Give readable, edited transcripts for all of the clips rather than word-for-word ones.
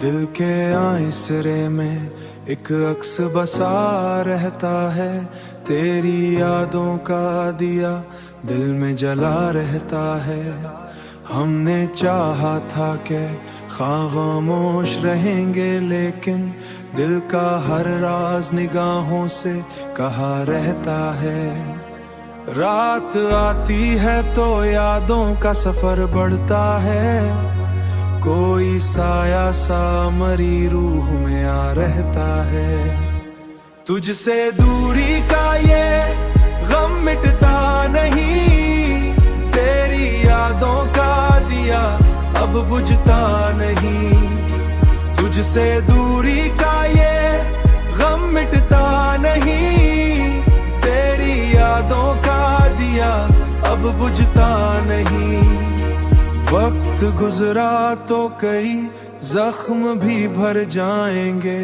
दिल के आइसरे में एक अक्स बसा रहता है, तेरी यादों का दिया दिल में जला रहता है। हमने चाहा था कि खामोश रहेंगे, लेकिन दिल का हर राज निगाहों से कहा रहता है। रात आती है तो यादों का सफर बढ़ता है, कोई साया सा मरी रूह में आ रहता है। तुझसे दूरी का ये गम मिटता नहीं, तेरी यादों का दिया अब बुझता नहीं। तुझसे दूरी का ये गम मिटता नहीं, तेरी यादों का दिया अब बुझता नहीं। वक्त गुजरा तो कई जख्म भी भर जाएंगे,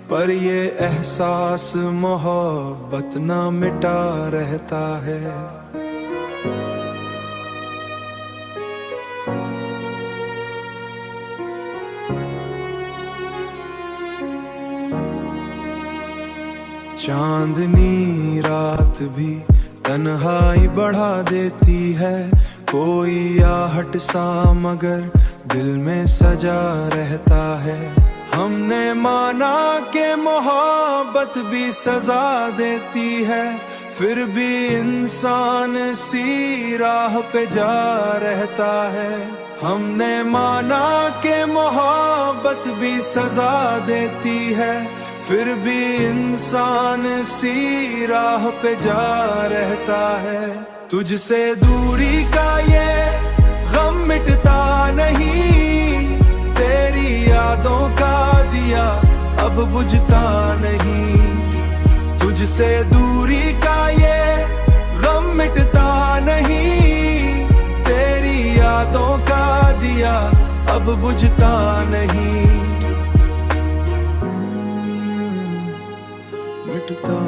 पर ये एहसास मोहब्बत ना मिटा रहता है। चांदनी रात भी तन्हाई बढ़ा देती है, कोई आहट सा मगर दिल में सजा रहता है। हमने माना कि मोहब्बत भी सजा देती है, फिर भी इंसान सी राह पे जा रहता है। हमने माना कि मोहब्बत भी सजा देती है, फिर भी इंसान सी राह पे जा रहता है। तुझसे दूरी का ये गम मिटता नहीं, तेरी यादों का दिया अब बुझता नहीं। तुझसे दूरी का ये गम मिटता नहीं, तेरी यादों का दिया अब बुझता नहीं। मिटता